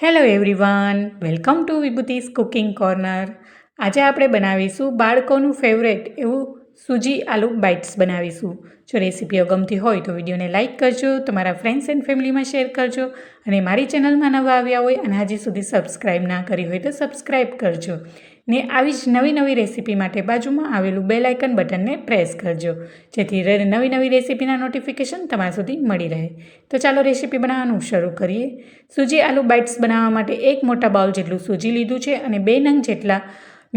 Hello everyone, welcome to વિભૂતિસ cooking corner. આજે આપણે બનાવીશું બાળકોનું ફેવરેટ એવું સૂજી આલુ બાઇટ્સ બનાવીશું. જો રેસીપીઓ ગમતી હોય તો વિડીયોને લાઇક કરજો, તમારા ફ્રેન્ડ્સ એન્ડ ફેમિલીમાં શેર કરજો અને મારી ચેનલમાં નવા આવ્યા હોય અને હજી સુધી સબસ્ક્રાઈબ ના કરી હોય તો સબસ્ક્રાઈબ કરજો ને આવી જ નવી રેસીપી માટે બાજુમાં આવેલું બેલ આઇકન બટનને પ્રેસ કરજો જેથી નવી રેસીપીના નોટિફિકેશન તમારા સુધી મળી રહે. તો ચાલો રેસીપી બનાવવાનું શરૂ કરીએ. સૂજી આલુ બાઇટ્સ બનાવવા માટે એક મોટા બાઉલ જેટલું સૂજી લીધું છે અને 2 નંગ જેટલા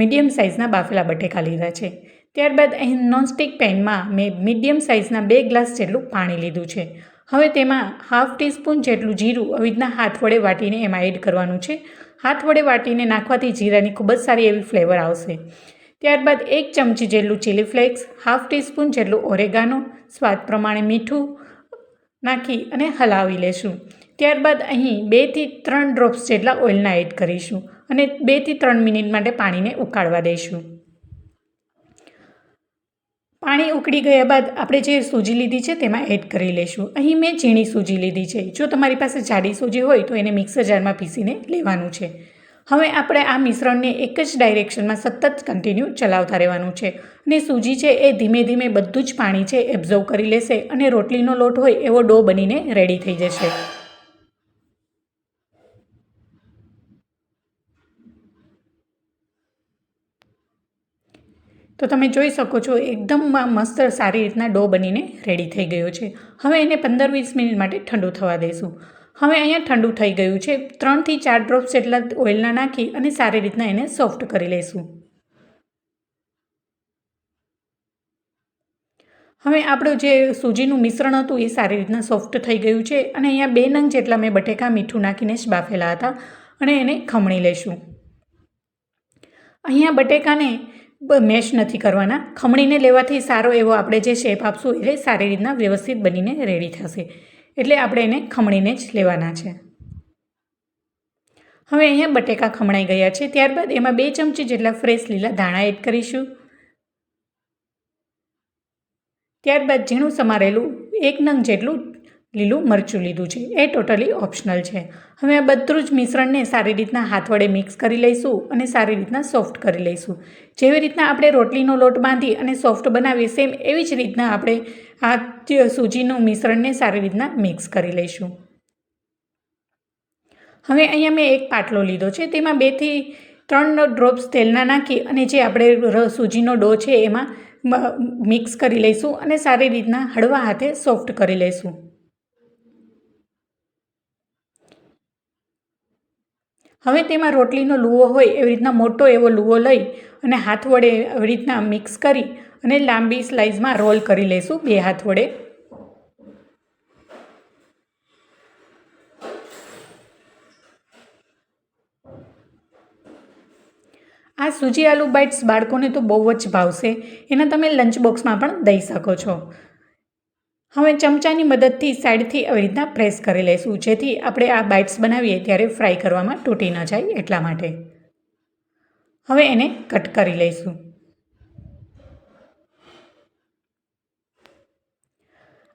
મીડિયમ સાઇઝના બાફેલા બટેકા લીધા છે. ત્યારબાદ અહીં નોનસ્ટિક પેનમાં મેં મીડિયમ સાઇઝના 2 ગ્લાસ જેટલું પાણી લીધું છે. હવે તેમાં હાફ ટીસ્પૂન જેટલું જીરું આવી રીતના હાથ વડે વાટીને એમાં એડ કરવાનું છે. હાથ વડે વાટીને નાખવાથી જીરાની ખૂબ જ સારી એવી ફ્લેવર આવશે. ત્યારબાદ 1 ચમચી જેટલું ચીલી ફ્લેક્સ, હાફ ટીસ્પૂન જેટલું ઓરેગાનો, સ્વાદ પ્રમાણે મીઠું નાખી અને હલાવી લેશું. ત્યારબાદ અહીં 2 થી 3 ડ્રોપ્સ જેટલા ઓઇલના એડ કરીશું અને 2 થી 3 મિનિટ માટે પાણીને ઉકાળવા દઈશું. પાણી ઉકળી ગયા બાદ આપણે જે સૂજી લીધી છે તેમાં એડ કરી લઈશું. અહીં મેં ઝીણી સૂજી લીધી છે. જો તમારી પાસે જાડી સૂજી હોય તો એને મિક્સર જારમાં પીસીને લેવાનું છે. હવે આપણે આ મિશ્રણને એક જ ડાયરેક્શનમાં સતત કન્ટિન્યુ ચલાવતા રહેવાનું છે અને સૂજી છે એ ધીમે ધીમે બધું જ પાણી છે એબ્ઝોર્વ કરી લેશે અને રોટલીનો લોટ હોય એવો ડો બનીને રેડી થઈ જશે. તો તમે જોઈ શકો છો એકદમ મસ્ત સારી રીતના ડો બનીને રેડી થઈ ગયો છે. હવે એને 15-20 મિનિટ માટે ઠંડુ થવા દઈશું. હવે અહીંયા ઠંડુ થઈ ગયું છે. 3 થી 4 ડ્રોપ્સ જેટલા ઓઇલના નાખી અને સારી રીતના એને સોફ્ટ કરી લઈશું. હવે આપણું જે સૂજીનું મિશ્રણ હતું એ સારી રીતના સોફ્ટ થઈ ગયું છે અને અહીંયા 2 નંગ જેટલા મેં બટેકા મીઠું નાખીને જ બાફેલા હતા અને એને ખમણી લઈશું. અહીંયા બટેકાને મેશ નથી કરવાના, ખમણીને લેવાથી સારો એવો આપણે જે શેપ આપશું એ સારી રીતના વ્યવસ્થિત બનીને રેડી થશે. એટલે આપણે એને ખમણીને જ લેવાના છે. હવે અહીંયા બટેકા ખમણાઈ ગયા છે. ત્યારબાદ એમાં 2 ચમચી જેટલા ફ્રેશ લીલા ધાણા એડ કરીશું. ત્યારબાદ ઝીણું સમારેલું 1 નંગ જેટલું લીલું મરચું લીધું છે. એ ટોટલી ઓપ્શનલ છે. હવે આ બધું જ મિશ્રણને સારી રીતના હાથ વડે મિક્સ કરી લઈશું અને સારી રીતના સોફ્ટ કરી લઈશું. જેવી રીતના આપણે રોટલીનો લોટ બાંધી અને સોફ્ટ બનાવીએ સેમ એવી જ રીતના આપણે આ સૂજીનું મિશ્રણને સારી રીતના મિક્સ કરી લઈશું. હવે અહીંયા મેં એક પાટલો લીધો છે. તેમાં 2 થી 3 ડ્રોપ્સ તેલના નાખી અને જે આપણે સૂજીનો ડો છે એમાં મિક્સ કરી લઈશું અને સારી રીતના હળવા હાથે સોફ્ટ કરી લઈશું. હવે તેમાં રોટલીનો લુવો હોય એવી રીતના મોટો એવો લુવો લઈ અને હાથ વડે એવી રીતના મિક્સ કરી અને લાંબી સ્લાઇસમાં રોલ કરી લઈશું 2 હાથ વડે. આ સૂજી આલુ બાઇટ્સ બાળકોને તો બહુ જ ભાવશે. એના તમે લંચ બોક્સમાં પણ દઈ શકો છો. હવે ચમચાની મદદથી સાઈડથી આવી રીતના પ્રેસ કરી લઈશું જેથી આપણે આ બાઇટ્સ બનાવીએ ત્યારે ફ્રાય કરવામાં તૂટી ન જાય એટલા માટે. હવે એને કટ કરી લઈશું.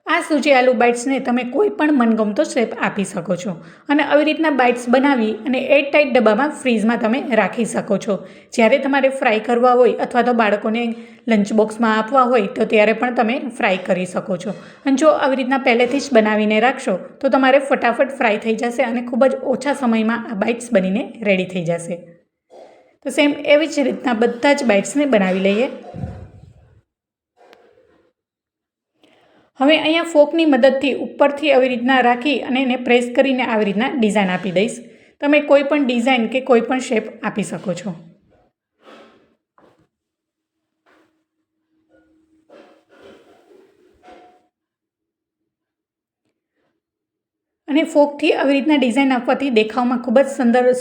આ સૂજી આલુ બાઇટ્સને તમે કોઈ પણ મનગમતો શેપ આપી શકો છો અને આવી રીતના બાઇટ્સ બનાવી અને એરટાઇટ ડબ્બામાં ફ્રીઝમાં તમે રાખી શકો છો. જ્યારે તમારે ફ્રાય કરવા હોય અથવા તો બાળકોને લંચ બોક્સમાં આપવા હોય તો ત્યારે પણ તમે ફ્રાય કરી શકો છો. અને જો આવી રીતના પહેલેથી જ બનાવીને રાખશો તો તમારે ફટાફટ ફ્રાય થઈ જશે અને ખૂબ જ ઓછા સમયમાં આ બાઇટ્સ બનીને રેડી થઈ જશે. તો સેમ એવી જ રીતના બધા જ બાઇટ્સને બનાવી લઈએ. હવે અહીંયા ફોકની મદદથી ઉપરથી આવી રીતના રાખી અને એને પ્રેસ કરીને આવી રીતના ડિઝાઇન આપી દઈશ. તમે કોઈ પણ ડિઝાઇન કે કોઈ પણ શેપ આપી શકો છો. અને ફોકથી આવી રીતના ડિઝાઇન આપવાથી દેખાવમાં ખૂબ જ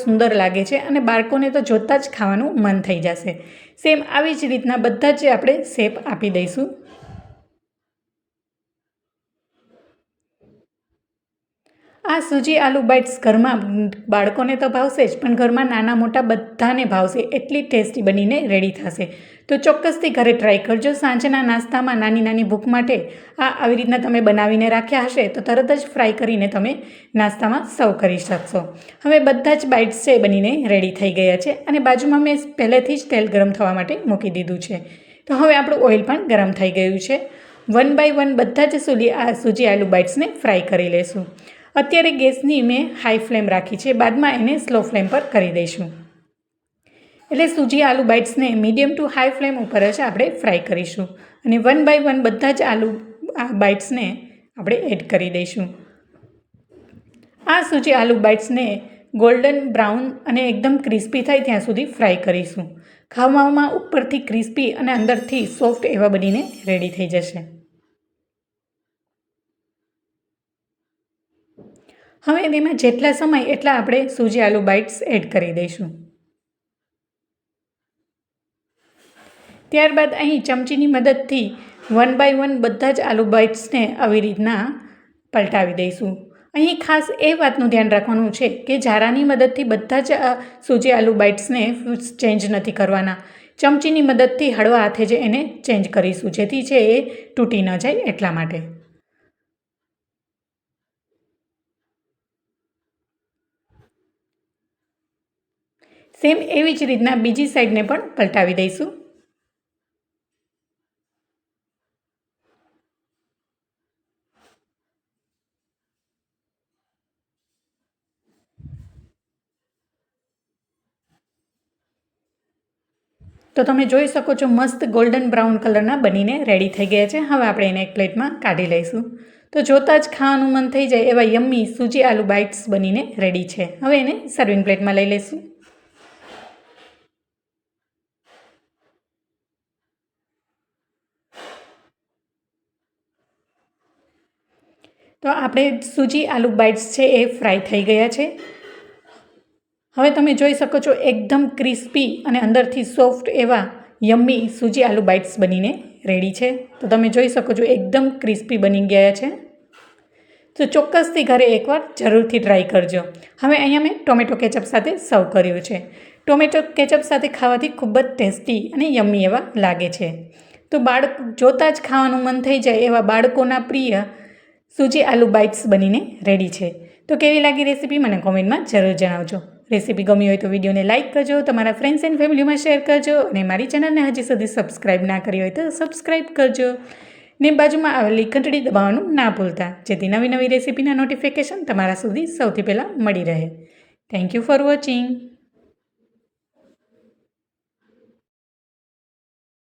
સુંદર લાગે છે અને બાળકોને તો જોતાં જ ખાવાનું મન થઈ જશે. સેમ આવી જ રીતના બધા જ આપણે શેપ આપી દઈશું. આ સૂજી આલુ બાઇટ્સ ઘરમાં બાળકોને તો ભાવશે જ, પણ ઘરમાં નાના મોટા બધાને ભાવશે એટલી ટેસ્ટી બનીને રેડી થશે. તો ચોક્કસથી ઘરે ટ્રાય કરજો. સાંજના નાસ્તામાં નાની નાની ભૂખ માટે આવી રીતના તમે બનાવીને રાખ્યા હશે તો તરત જ ફ્રાય કરીને તમે નાસ્તામાં સર્વ કરી શકશો. હવે બધા જ બાઇટ્સ છે બનીને રેડી થઈ ગયા છે અને બાજુમાં મેં પહેલેથી જ તેલ ગરમ થવા માટે મૂકી દીધું છે. તો હવે આપણું ઓઇલ પણ ગરમ થઈ ગયું છે. 1 બાય 1 બધા જ સૂજી આલુ બાઇટ્સને ફ્રાય કરી લેશું. અત્યારે ગેસની મેં હાઈ ફ્લેમ રાખી છે, બાદમાં એને સ્લો ફ્લેમ પર કરી દઈશું. એટલે સૂજી આલુ બાઇટ્સને મીડિયમ ટુ હાઈ ફ્લેમ ઉપર જ આપણે ફ્રાય કરીશું અને 1 બાય 1 બધા જ આલુ બાઇટ્સને આપણે એડ કરી દઈશું. આ સૂજી આલુ બાઇટ્સને ગોલ્ડન બ્રાઉન અને એકદમ ક્રિસ્પી થાય ત્યાં સુધી ફ્રાય કરીશું. ખાવામાં ઉપરથી ક્રિસ્પી અને અંદરથી સોફ્ટ એવા બનીને રેડી થઈ જશે. હવે તેમાં જેટલા સમય એટલા આપણે સૂજી આલુ બાઇટ્સ એડ કરી દઈશું. ત્યારબાદ અહીં ચમચીની મદદથી 1 બાય 1 બધા જ આલુ બાઇટ્સને આવી રીતના પલટાવી દઈશું. અહીં ખાસ એ વાતનું ધ્યાન રાખવાનું છે કે જારાની મદદથી બધા જ સૂજી આલુ બાઇટ્સને ચેન્જ નથી કરવાના. ચમચીની મદદથી હળવા હાથે જ એને ચેન્જ કરીશું, જેથી છે એ તૂટી ન જાય એટલા માટે. સેમ એવી જ રીતના બીજી સાઈડને પણ પલટાવી દઈશું. તો તમે જોઈ શકો છો મસ્ત ગોલ્ડન બ્રાઉન કલરના બનીને રેડી થઈ ગયા છે. હવે આપણે એને એક પ્લેટમાં કાઢી લઈશું. તો જોતાં જ ખાવાનું મન થઈ જાય એવા યમ્મી સૂજી આલુ બાઇટ્સ બનીને રેડી છે. હવે એને સર્વિંગ પ્લેટમાં લઈ લઈશું. તો આપણે સૂજી આલુ બાઇટ્સ છે એ ફ્રાય થઈ ગયા છે. હવે તમે જોઈ શકો છો એકદમ ક્રિસ્પી અને અંદરથી સોફ્ટ એવા યમ્મી સૂજી આલુ બાઇટ્સ બનીને રેડી છે. તો તમે જોઈ શકો છો એકદમ ક્રિસ્પી બની ગયા છે. તો ચોક્કસથી ઘરે એકવાર જરૂરથી ટ્રાય કરજો. હવે અહીંયા મેં ટોમેટો કેચઅપ સાથે સર્વ કર્યું છે. ટોમેટો કેચઅપ સાથે ખાવાથી ખૂબ જ ટેસ્ટી અને યમ્મી એવા લાગે છે. તો જોતાં જ ખાવાનું મન થઈ જાય એવા બાળકોના પ્રિય સૂજી આલુ બાઇટ્સ બનીને રેડી છે. તો કેવી લાગી રેસીપી મને કોમેન્ટમાં જરૂર જણાવજો. રેસીપી ગમી હોય તો વિડીયોને લાઇક કરજો, તમારા ફ્રેન્ડ્સ એન્ડ ફેમિલીમાં શેર કરજો અને મારી ચેનલને હજી સુધી સબસ્ક્રાઈબ ના કરી હોય તો સબસ્ક્રાઈબ કરજો ને બાજુમાં આવેલી ઘંટડી દબાવવાનું ના ભૂલતા, જેથી નવી નવી રેસીપીના નોટિફિકેશન તમારા સુધી સૌથી પહેલાં મળી રહે. Thank you for watching.